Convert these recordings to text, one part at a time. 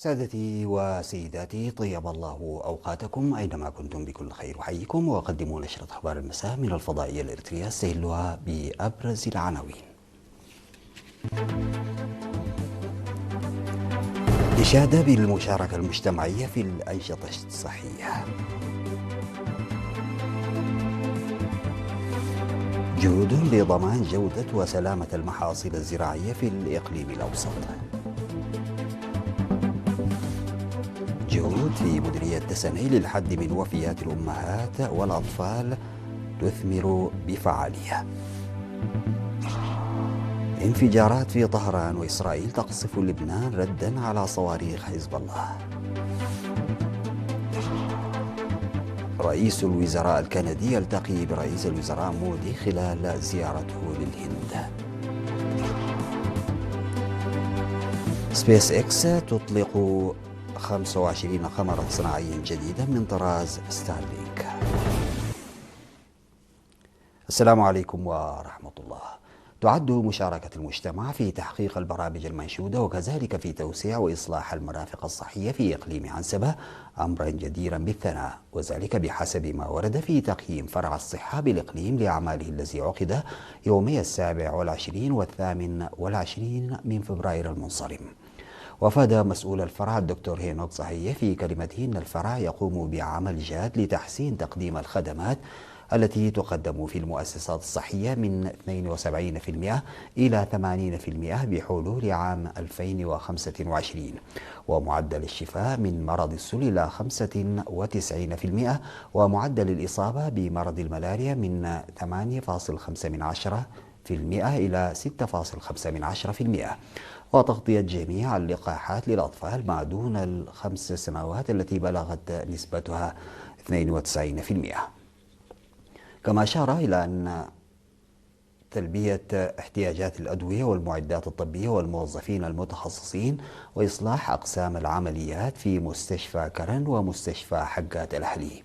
سادتي وسيداتي، طيب الله أوقاتكم أينما كنتم بكل خير. أحييكم وأقدم نشرة أخبار المساء من الفضائية الإريترية، استهلها بأبرز العناوين. إشادة بالمشاركة المجتمعية في الأنشطة الصحية. جهود لضمان جودة وسلامة المحاصيل الزراعية في الإقليم الأوسط. جهود في مديرية دسني للحد من وفيات الأمهات والأطفال تثمر بفعالية. انفجارات في طهران وإسرائيل تقصف لبنان ردا على صواريخ حزب الله. رئيس الوزراء الكندي يلتقي برئيس الوزراء مودي خلال زيارته للهند. سبيس إكس تطلق 25 قمرا صناعيا جديدا من طراز ستارلينك. السلام عليكم ورحمة الله. تعد مشاركة المجتمع في تحقيق البرامج المنشودة وكذلك في توسيع وإصلاح المرافق الصحية في إقليم عنسبة أمرا جديرا بالثناء، وذلك بحسب ما ورد في تقييم فرع الصحة بالإقليم لأعماله الذي عقد يومي 27 و28 من فبراير المنصرم. وافاد مسؤول الفرع الدكتور هينوك صحية في كلمته أن الفرع يقوم بعمل جاد لتحسين تقديم الخدمات التي تقدم في المؤسسات الصحية من 72% إلى 80% بحلول عام 2025، ومعدل الشفاء من مرض السل إلى 95%، ومعدل الإصابة بمرض الملاريا من 8.5% إلى 6.5%، وتغطية جميع اللقاحات للأطفال ما دون الخمس سنوات التي بلغت نسبتها 92%. كما أشار إلى أن تلبية احتياجات الأدوية والمعدات الطبية والموظفين المتخصصين وإصلاح أقسام العمليات في مستشفى كرن ومستشفى حقات الأهلي.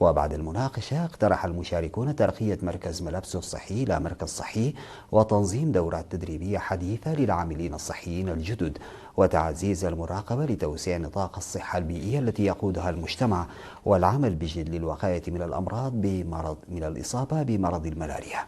وبعد المناقشة اقترح المشاركون ترقية مركز ملابسو الصحي إلى مركز صحي وتنظيم دورات تدريبية حديثة للعاملين الصحيين الجدد وتعزيز المراقبة لتوسيع نطاق الصحة البيئية التي يقودها المجتمع والعمل بجد للوقاية من الأمراض من الإصابة بمرض الملاريا.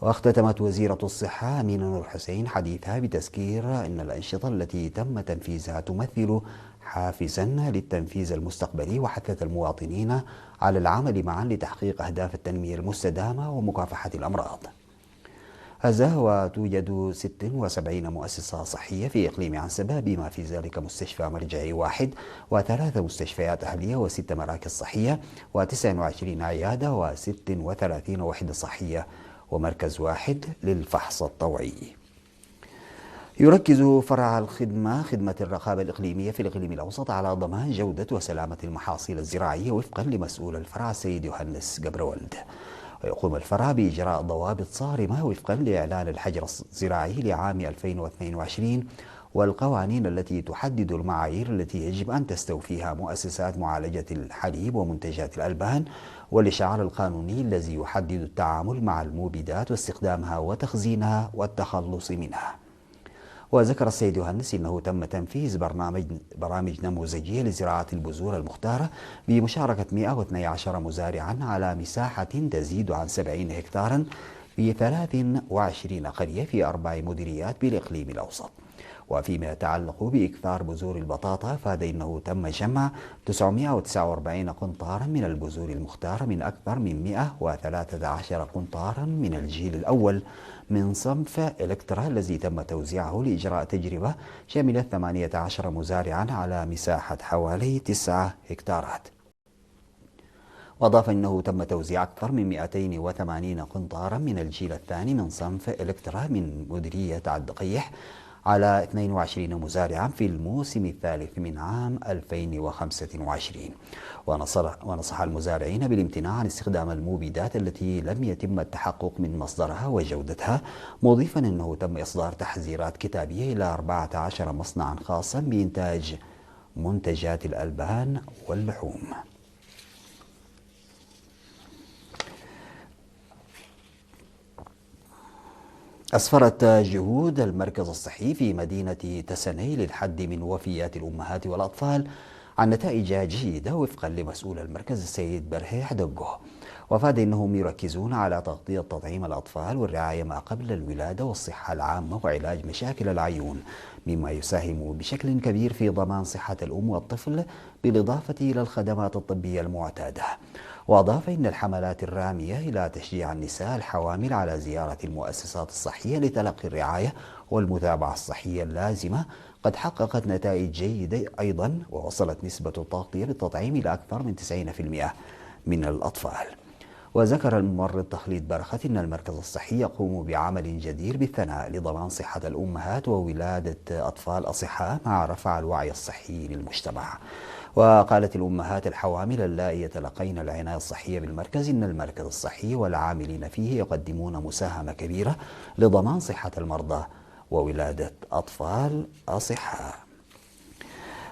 واختتمت وزيرة الصحة أمينة نور حسين حديثها بتذكير أن الأنشطة التي تم تنفيذها تمثل حافزا للتنفيذ المستقبلي، وحثت المواطنين على العمل معا لتحقيق أهداف التنمية المستدامة ومكافحة الأمراض. هذا وتوجد 76 مؤسسة صحية في إقليم عنسبة، بما في ذلك مستشفى مرجعي واحد و3 مستشفيات أهلية و6 مراكز صحية و29 عيادة و36 وحدة صحية ومركز واحد للفحص الطوعي. يركز فرع خدمة الرقابة الإقليمية في الإقليم الأوسط على ضمان جودة وسلامة المحاصيل الزراعية وفقا لمسؤول الفرع السيد يوهنس جبرولد. ويقوم الفرع بإجراء ضوابط صارمة وفقا لإعلان الحجر الزراعي لعام 2022 والقوانين التي تحدد المعايير التي يجب أن تستوفيها مؤسسات معالجة الحليب ومنتجات الألبان، والإشعار القانوني الذي يحدد التعامل مع المبيدات واستخدامها وتخزينها والتخلص منها. وذكر السيد يوهنس أنه تم تنفيذ برامج نموذجية لزراعة البذور المختارة بمشاركة 112 مزارعا على مساحة تزيد عن 70 هكتارا في 23 قرية في 4 مديريات بالإقليم الأوسط. وفيما يتعلق بإكثار بذور البطاطا، فإنه تم جمع 949 قنطارا من البذور المختارة من أكثر من 113 قنطارا من الجيل الأول من صنف إلكترا الذي تم توزيعه لإجراء تجربة شملت 18 مزارعا على مساحة حوالي 9 هكتارات. وأضاف أنه تم توزيع أكثر من 280 قنطارا من الجيل الثاني من صنف إلكترا من مديرية الدقيح على 22 مزارعا في الموسم الثالث من عام 2025. ونصح المزارعين بالامتناع عن استخدام المبيدات التي لم يتم التحقق من مصدرها وجودتها، مضيفا أنه تم إصدار تحذيرات كتابية إلى 14 مصنعا خاصا بإنتاج منتجات الألبان واللحوم. أسفرت جهود المركز الصحي في مدينة تسني للحد من وفيات الأمهات والأطفال عن نتائج جيدة وفقا لمسؤول المركز السيد برهي دقه. وأفاد أنهم يركزون على تغطية تطعيم الأطفال والرعاية ما قبل الولادة والصحة العامة وعلاج مشاكل العيون، مما يساهم بشكل كبير في ضمان صحة الأم والطفل بالإضافة إلى الخدمات الطبية المعتادة. وأضاف إن الحملات الرامية إلى تشجيع النساء الحوامل على زيارة المؤسسات الصحية لتلقي الرعاية والمتابعة الصحية اللازمة قد حققت نتائج جيدة أيضا، ووصلت نسبة التغطية بالتطعيم إلى أكثر من 90% من الأطفال. وذكر الممرض تخليد برخة أن المركز الصحي يقوم بعمل جدير بالثناء لضمان صحة الأمهات وولادة أطفال أصحاء مع رفع الوعي الصحي للمجتمع. وقالت الأمهات الحوامل اللائي يتلقين العناية الصحية بالمركز إن المركز الصحي والعاملين فيه يقدمون مساهمة كبيرة لضمان صحة المرضى وولادة أطفال أصحاء.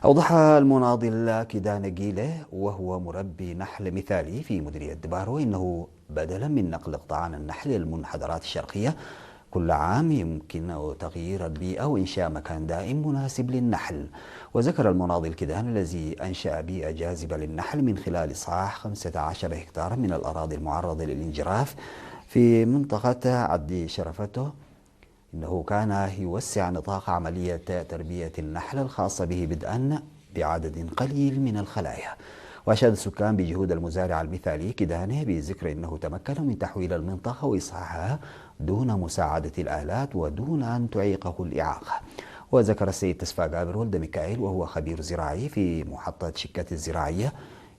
أوضح المناضل كيدان جيله وهو مربي نحل مثالي في مديرية دبارو إنه بدلا من نقل قطعان النحل للمنحدرات الشرقية كل عام يمكن تغيير البيئة وإنشاء مكان دائم مناسب للنحل. وذكر المناضل كيدان الذي أنشأ بيئة جاذبة للنحل من خلال إصحاح 15 هكتارا من الأراضي المعرضة للانجراف في منطقة عدي شرفته، إنه كان يوسع نطاق عملية تربية النحل الخاصة به بدءا بعدد قليل من الخلايا. وأشاد السكان بجهود المزارع المثالي كيدانه بذكر أنه تمكن من تحويل المنطقة وإصلاحها دون مساعدة الآلات ودون أن تعيقه الإعاقة. وذكر السيد تسفا جابر ولد ميكائيل وهو خبير زراعي في محطة شكة الزراعية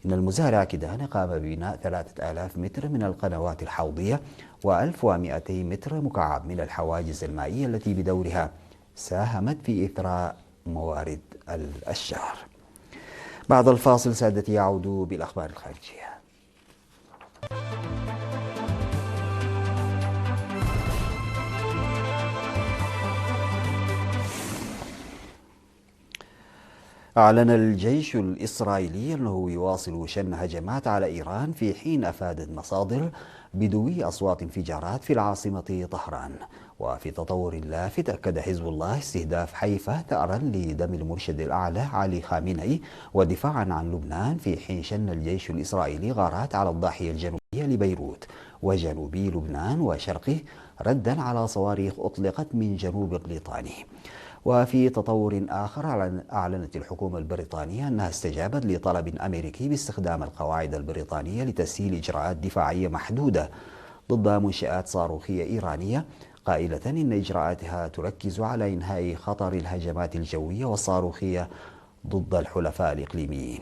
إن المزارع كيدان قام ببناء 3000 متر من القنوات الحوضية و1200 متر مكعب من الحواجز المائية التي بدورها ساهمت في إثراء موارد الأشجار. بعد الفاصل سادتي يعود بالأخبار الخارجية. أعلن الجيش الإسرائيلي أنه يواصل شن هجمات على إيران، في حين أفادت مصادر بدوي أصوات انفجارات في العاصمة طهران. وفي تطور لافت أكد حزب الله استهداف حيفا ثأرا لدم المرشد الأعلى علي خامنئي ودفاعا عن لبنان، في حين شن الجيش الإسرائيلي غارات على الضاحية الجنوبية لبيروت وجنوبي لبنان وشرقه ردا على صواريخ أطلقت من جنوب بريطانيا. وفي تطور آخر أعلنت الحكومة البريطانية أنها استجابت لطلب أمريكي باستخدام القواعد البريطانية لتسهيل إجراءات دفاعية محدودة ضد منشآت صاروخية إيرانية، قائلة إن إجراءاتها تركز على إنهاء خطر الهجمات الجوية والصاروخية ضد الحلفاء الإقليميين.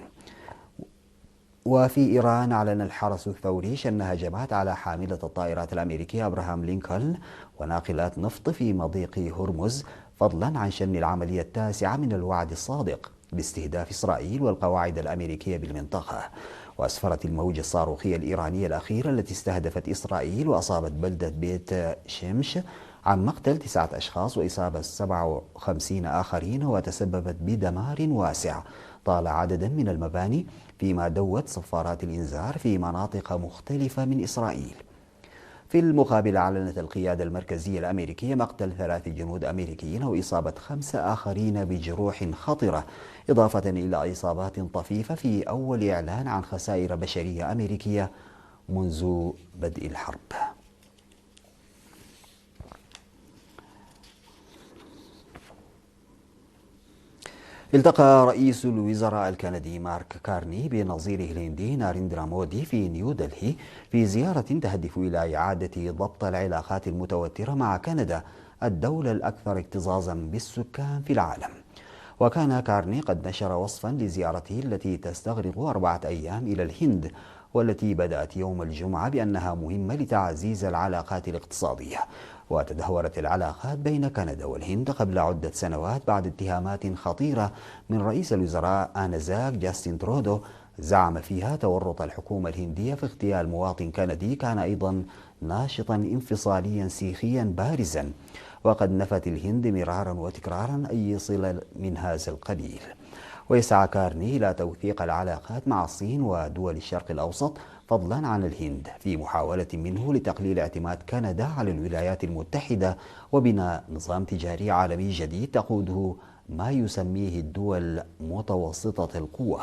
وفي إيران أعلن الحرس الثوري شن هجمات على حاملة الطائرات الأمريكية أبراهام لينكولن وناقلات نفط في مضيق هرمز، فضلا عن شن العملية التاسعة من الوعد الصادق باستهداف إسرائيل والقواعد الأمريكية بالمنطقة. وأسفرت الموجة الصاروخية الإيرانية الأخيرة التي استهدفت إسرائيل وأصابت بلدة بيت شمش عن مقتل 9 أشخاص وإصابة 57 آخرين، وتسببت بدمار واسع طال عددا من المباني، فيما دوت صفارات الإنذار في مناطق مختلفة من إسرائيل. في المقابل أعلنت القيادة المركزية الأمريكية مقتل 3 جنود أمريكيين وإصابة 5 آخرين بجروح خطرة، إضافة إلى إصابات طفيفة في أول إعلان عن خسائر بشرية أمريكية منذ بدء الحرب. التقى رئيس الوزراء الكندي مارك كارني بنظيره الهندي ناريندرا مودي في نيودلهي في زيارة تهدف إلى إعادة ضبط العلاقات المتوترة مع كندا، الدولة الأكثر اكتظاظا بالسكان في العالم. وكان كارني قد نشر وصفا لزيارته التي تستغرق 4 أيام إلى الهند، والتي بدأت يوم الجمعة بأنها مهمة لتعزيز العلاقات الاقتصادية. وتدهورت العلاقات بين كندا والهند قبل عدة سنوات بعد اتهامات خطيرة من رئيس الوزراء آنذاك جاستن ترودو زعم فيها تورط الحكومة الهندية في اغتيال مواطن كندي كان أيضا ناشطا انفصاليا سيخيا بارزا. وقد نفت الهند مرارا وتكرارا أي صلة من هذا القبيل. ويسعى كارني إلى توثيق العلاقات مع الصين ودول الشرق الأوسط فضلا عن الهند في محاولة منه لتقليل اعتماد كندا على الولايات المتحدة وبناء نظام تجاري عالمي جديد تقوده ما يسميه الدول متوسطة القوة.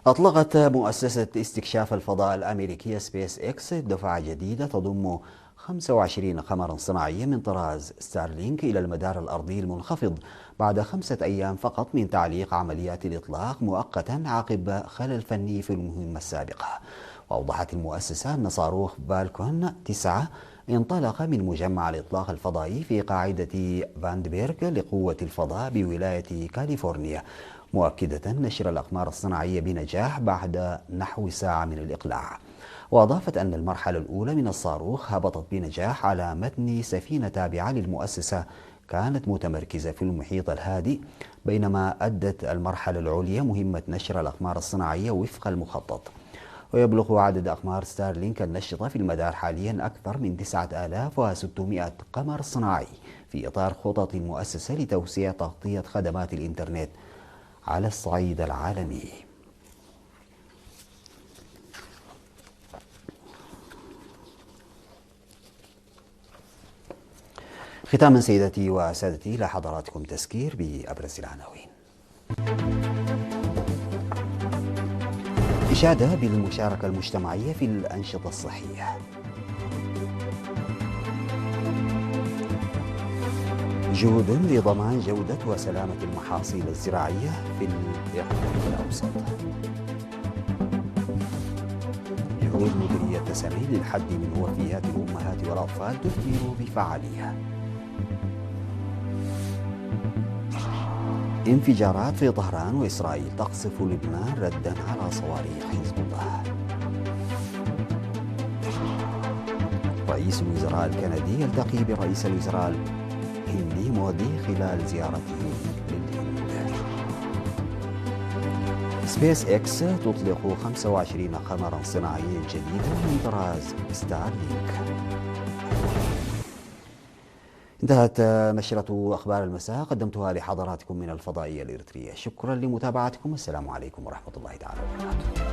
أطلقت مؤسسة استكشاف الفضاء الأمريكية سبيس إكس دفعة جديدة تضم 25 قمرا صناعيا من طراز ستارلينك إلى المدار الأرضي المنخفض بعد 5 أيام فقط من تعليق عمليات الإطلاق مؤقتا عقب خلل فني في المهمة السابقة. وأوضحت المؤسسة أن صاروخ فالكون 9 انطلق من مجمع الإطلاق الفضائي في قاعدة فاندبيرغ لقوة الفضاء بولاية كاليفورنيا، مؤكدة نشر الأقمار الصناعية بنجاح بعد نحو ساعة من الإقلاع. وأضافت أن المرحلة الأولى من الصاروخ هبطت بنجاح على متن سفينة تابعة للمؤسسة كانت متمركزة في المحيط الهادئ، بينما أدت المرحلة العليا مهمة نشر الأقمار الصناعية وفق المخطط. ويبلغ عدد أقمار ستارلينك النشطة في المدار حاليا أكثر من 9600 قمر صناعي في إطار خطط المؤسسة لتوسيع تغطية خدمات الإنترنت على الصعيد العالمي. ختاما سيدتي وسادتي لحضراتكم تذكير بأبرز العناوين. إشادة بالمشاركة المجتمعية في الأنشطة الصحية. جهود لضمان جودة وسلامة المحاصيل الزراعية في الإقليم الأوسط. جهود مديرية تسامي للحد من وفيات الأمهات والأطفال تثمر بفعالية. انفجارات في طهران وإسرائيل تقصف لبنان ردا على صواريخ حزب الله. رئيس الوزراء الكندي يلتقي برئيس الوزراء الهندي مودي خلال زيارته للهند. سبيس إكس تطلق 25 قمرا صناعيا جديدا من طراز ستارلينك. انتهت نشرة أخبار المساء قدمتها لحضراتكم من الفضائية الإريترية. شكرا لمتابعتكم. السلام عليكم ورحمة الله تعالى وبركاته.